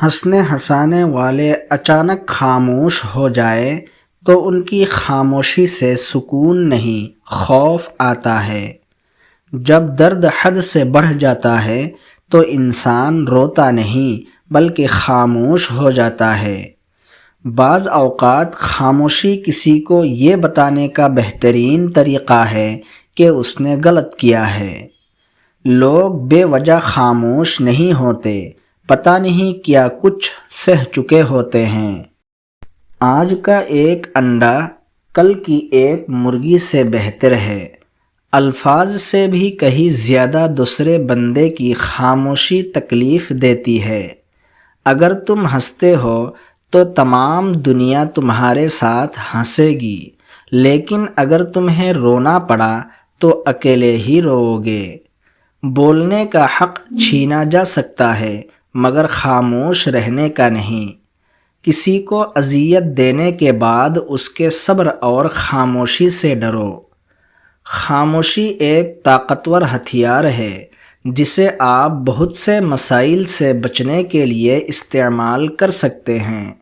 ہنسنے ہنسانے والے اچانک خاموش ہو جائے تو ان کی خاموشی سے سکون نہیں، خوف آتا ہے۔ جب درد حد سے بڑھ جاتا ہے تو انسان روتا نہیں بلکہ خاموش ہو جاتا ہے۔ بعض اوقات خاموشی کسی کو یہ بتانے کا بہترین طریقہ ہے کہ اس نے غلط کیا ہے۔ لوگ بے وجہ خاموش نہیں ہوتے، پتہ نہیں کیا کچھ سہ چکے ہوتے ہیں۔ آج کا ایک انڈا کل کی ایک مرغی سے بہتر ہے۔ الفاظ سے بھی کہیں زیادہ دوسرے بندے کی خاموشی تکلیف دیتی ہے۔ اگر تم ہنستے ہو تو تمام دنیا تمہارے ساتھ ہنسے گی، لیکن اگر تمہیں رونا پڑا تو اکیلے ہی رو گے۔ بولنے کا حق چھینا جا سکتا ہے مگر خاموش رہنے کا نہیں۔ کسی کو اذیت دینے کے بعد اس کے صبر اور خاموشی سے ڈرو۔ خاموشی ایک طاقتور ہتھیار ہے جسے آپ بہت سے مسائل سے بچنے کے لیے استعمال کر سکتے ہیں۔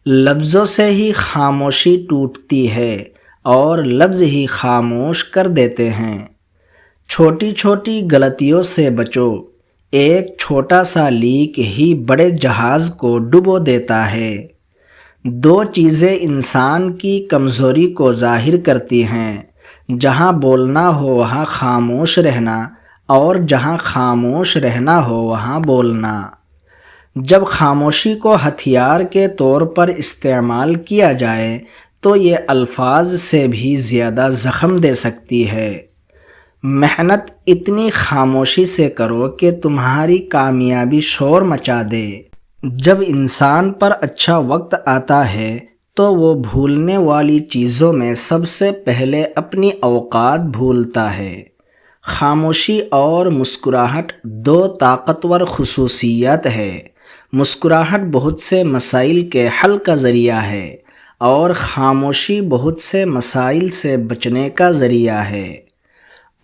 لفظوں سے ہی خاموشی ٹوٹتی ہے اور لفظ ہی خاموش کر دیتے ہیں۔ چھوٹی چھوٹی غلطیوں سے بچو، ایک چھوٹا سا لیک ہی بڑے جہاز کو ڈبو دیتا ہے۔ دو چیزیں انسان کی کمزوری کو ظاہر کرتی ہیں، جہاں بولنا ہو وہاں خاموش رہنا اور جہاں خاموش رہنا ہو وہاں بولنا۔ جب خاموشی کو ہتھیار کے طور پر استعمال کیا جائے تو یہ الفاظ سے بھی زیادہ زخم دے سکتی ہے۔ محنت اتنی خاموشی سے کرو کہ تمہاری کامیابی شور مچا دے۔ جب انسان پر اچھا وقت آتا ہے تو وہ بھولنے والی چیزوں میں سب سے پہلے اپنی اوقات بھولتا ہے۔ خاموشی اور مسکراہٹ دو طاقتور خصوصیات ہے۔ مسکراہٹ بہت سے مسائل کے حل کا ذریعہ ہے اور خاموشی بہت سے مسائل سے بچنے کا ذریعہ ہے۔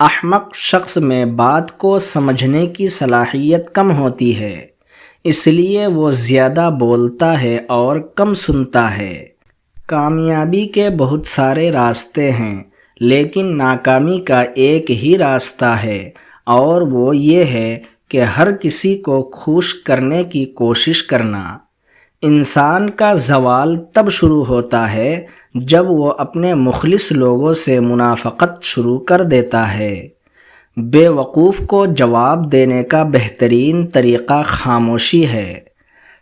احمق شخص میں بات کو سمجھنے کی صلاحیت کم ہوتی ہے، اس لیے وہ زیادہ بولتا ہے اور کم سنتا ہے۔ کامیابی کے بہت سارے راستے ہیں لیکن ناکامی کا ایک ہی راستہ ہے اور وہ یہ ہے کہ ہر کسی کو خوش کرنے کی کوشش کرنا۔ انسان کا زوال تب شروع ہوتا ہے جب وہ اپنے مخلص لوگوں سے منافقت شروع کر دیتا ہے۔ بے وقوف کو جواب دینے کا بہترین طریقہ خاموشی ہے۔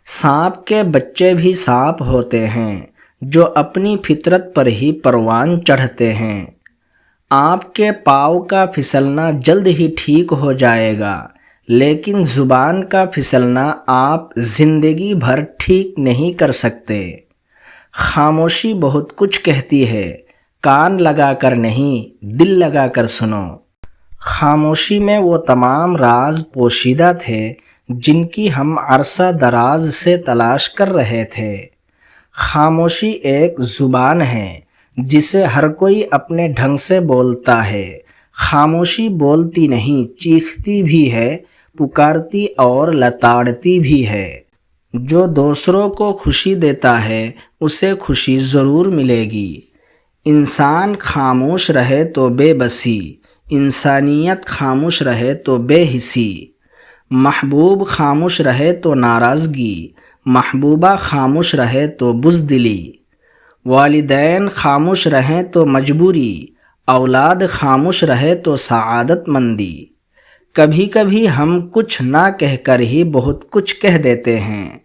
سانپ کے بچے بھی سانپ ہوتے ہیں جو اپنی فطرت پر ہی پروان چڑھتے ہیں۔ آپ کے پاؤں کا پھسلنا جلد ہی ٹھیک ہو جائے گا، لیکن زبان کا پھسلنا آپ زندگی بھر ٹھیک نہیں کر سکتے۔ خاموشی بہت کچھ کہتی ہے، کان لگا کر نہیں، دل لگا کر سنو۔ خاموشی میں وہ تمام راز پوشیدہ تھے جن کی ہم عرصہ دراز سے تلاش کر رہے تھے۔ خاموشی ایک زبان ہے جسے ہر کوئی اپنے ڈھنگ سے بولتا ہے۔ خاموشی بولتی نہیں، چیختی بھی ہے، پکارتی اور لتاڑتی بھی ہے۔ جو دوسروں کو خوشی دیتا ہے اسے خوشی ضرور ملے گی۔ انسان خاموش رہے تو بے بسی، انسانیت خاموش رہے تو بے حسی، محبوب خاموش رہے تو ناراضگی، محبوبہ خاموش رہے تو بزدلی، والدین خاموش رہیں تو مجبوری، اولاد خاموش رہے تو سعادت مندی۔ کبھی کبھی ہم کچھ نہ کہہ کر ہی بہت کچھ کہہ دیتے ہیں۔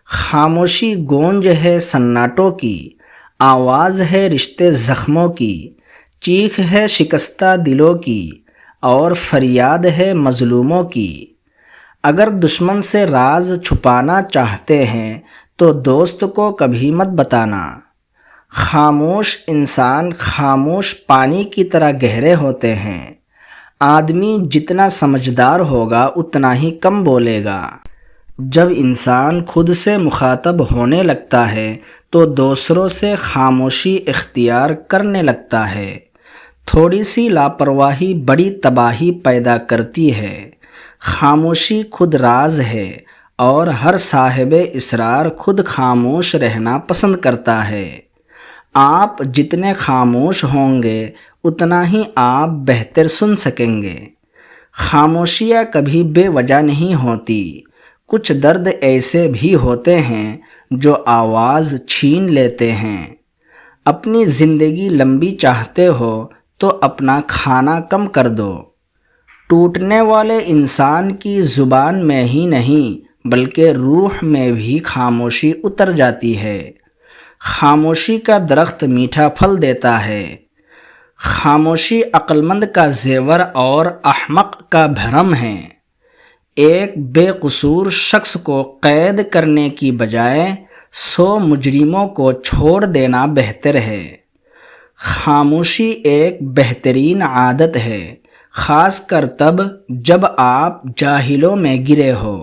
خاموشی گونج ہے سناٹوں کی، آواز ہے رشتے زخموں کی، چیخ ہے شکستہ دلوں کی اور فریاد ہے مظلوموں کی۔ اگر دشمن سے راز چھپانا چاہتے ہیں تو دوست کو کبھی مت بتانا۔ خاموش انسان خاموش پانی کی طرح گہرے ہوتے ہیں۔ آدمی جتنا سمجھدار ہوگا اتنا ہی کم بولے گا۔ جب انسان خود سے مخاطب ہونے لگتا ہے تو دوسروں سے خاموشی اختیار کرنے لگتا ہے۔ تھوڑی سی لاپرواہی بڑی تباہی پیدا کرتی ہے۔ خاموشی خود راز ہے اور ہر صاحب اسرار خود خاموش رہنا پسند کرتا ہے۔ آپ جتنے خاموش ہوں گے اتنا ہی آپ بہتر سن سکیں گے۔ خاموشیاں کبھی بے وجہ نہیں ہوتی۔ کچھ درد ایسے بھی ہوتے ہیں جو آواز چھین لیتے ہیں۔ اپنی زندگی لمبی چاہتے ہو تو اپنا کھانا کم کر دو۔ ٹوٹنے والے انسان کی زبان میں ہی نہیں بلکہ روح میں بھی خاموشی اتر جاتی ہے۔ خاموشی کا درخت میٹھا پھل دیتا ہے۔ خاموشی عقلمند کا زیور اور احمق کا بھرم ہے۔ ایک بے قصور شخص کو قید کرنے کی بجائے 100 مجرموں کو چھوڑ دینا بہتر ہے۔ خاموشی ایک بہترین عادت ہے، خاص کر تب جب آپ جاہلوں میں گرے ہو۔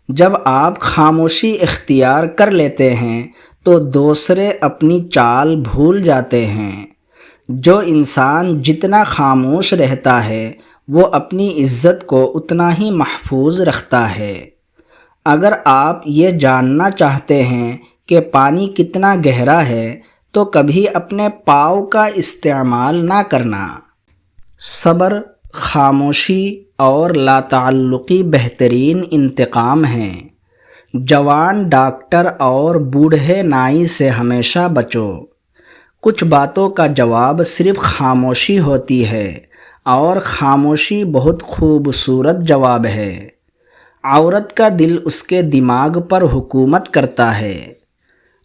جب آپ خاموشی اختیار کر لیتے ہیں تو دوسرے اپنی چال بھول جاتے ہیں۔ جو انسان جتنا خاموش رہتا ہے وہ اپنی عزت کو اتنا ہی محفوظ رکھتا ہے۔ اگر آپ یہ جاننا چاہتے ہیں کہ پانی کتنا گہرا ہے تو کبھی اپنے پاؤں کا استعمال نہ کرنا۔ صبر، خاموشی اور لا تعلقی بہترین انتقام ہیں۔ جوان ڈاکٹر اور بوڑھے نائی سے ہمیشہ بچو۔ کچھ باتوں کا جواب صرف خاموشی ہوتی ہے، اور خاموشی بہت خوبصورت جواب ہے۔ عورت کا دل اس کے دماغ پر حکومت کرتا ہے۔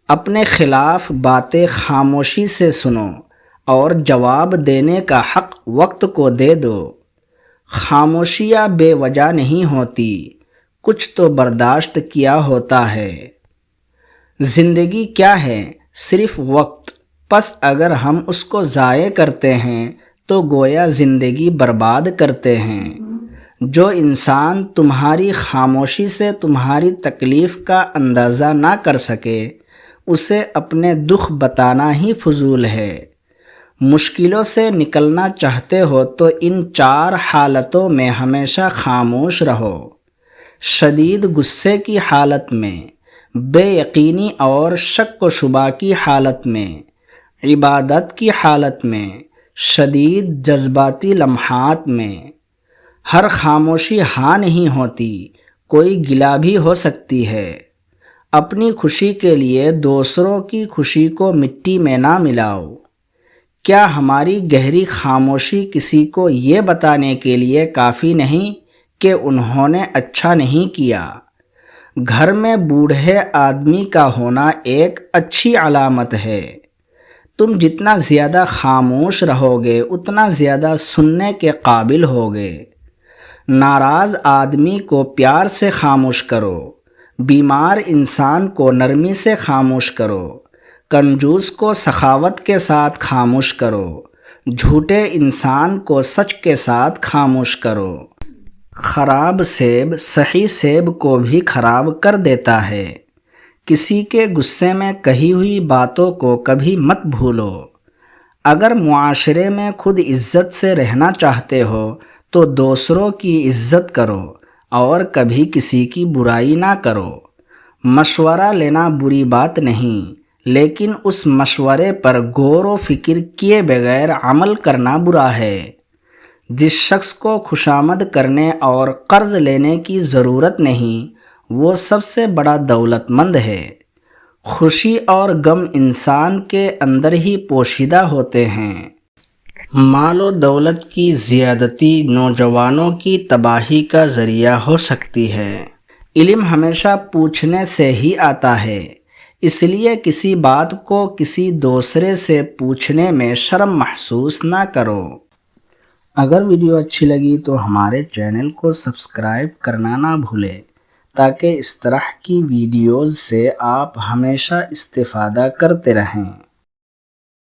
اپنے خلاف باتیں خاموشی سے سنو اور جواب دینے کا حق وقت کو دے دو۔ خاموشیاں بے وجہ نہیں ہوتی، کچھ تو برداشت کیا ہوتا ہے۔ زندگی کیا ہے؟ صرف وقت۔ پس اگر ہم اس کو ضائع کرتے ہیں تو گویا زندگی برباد کرتے ہیں۔ جو انسان تمہاری خاموشی سے تمہاری تکلیف کا اندازہ نہ کر سکے اسے اپنے دکھ بتانا ہی فضول ہے۔ مشکلوں سے نکلنا چاہتے ہو تو ان 4 حالتوں میں ہمیشہ خاموش رہو۔ شدید غصے کی حالت میں، بے یقینی اور شک و شبہ کی حالت میں، عبادت کی حالت میں، شدید جذباتی لمحات میں۔ ہر خاموشی ہاں نہیں ہوتی، کوئی گلہ بھی ہو سکتی ہے۔ اپنی خوشی کے لیے دوسروں کی خوشی کو مٹی میں نہ ملاؤ۔ کیا ہماری گہری خاموشی کسی کو یہ بتانے کے لیے کافی نہیں کہ انہوں نے اچھا نہیں کیا؟ گھر میں بوڑھے آدمی کا ہونا ایک اچھی علامت ہے۔ تم جتنا زیادہ خاموش رہو گے اتنا زیادہ سننے کے قابل ہوگے۔ ناراض آدمی کو پیار سے خاموش کرو، بیمار انسان کو نرمی سے خاموش کرو، کنجوس کو سخاوت کے ساتھ خاموش کرو، جھوٹے انسان کو سچ کے ساتھ خاموش کرو۔ خراب سیب صحیح سیب کو بھی خراب کر دیتا ہے۔ کسی کے غصے میں کہی ہوئی باتوں کو کبھی مت بھولو۔ اگر معاشرے میں خود عزت سے رہنا چاہتے ہو تو دوسروں کی عزت کرو اور کبھی کسی کی برائی نہ کرو۔ مشورہ لینا بری بات نہیں، لیکن اس مشورے پر غور و فکر کیے بغیر عمل کرنا برا ہے۔ جس شخص کو خوشامد کرنے اور قرض لینے کی ضرورت نہیں وہ سب سے بڑا دولت مند ہے۔ خوشی اور غم انسان کے اندر ہی پوشیدہ ہوتے ہیں۔ مال و دولت کی زیادتی نوجوانوں کی تباہی کا ذریعہ ہو سکتی ہے۔ علم ہمیشہ پوچھنے سے ہی آتا ہے، اس لیے کسی بات کو کسی دوسرے سے پوچھنے میں شرم محسوس نہ کرو۔ اگر ویڈیو اچھی لگی تو ہمارے چینل کو سبسکرائب کرنا نہ بھولیں تاکہ اس طرح کی ویڈیوز سے آپ ہمیشہ استفادہ کرتے رہیں۔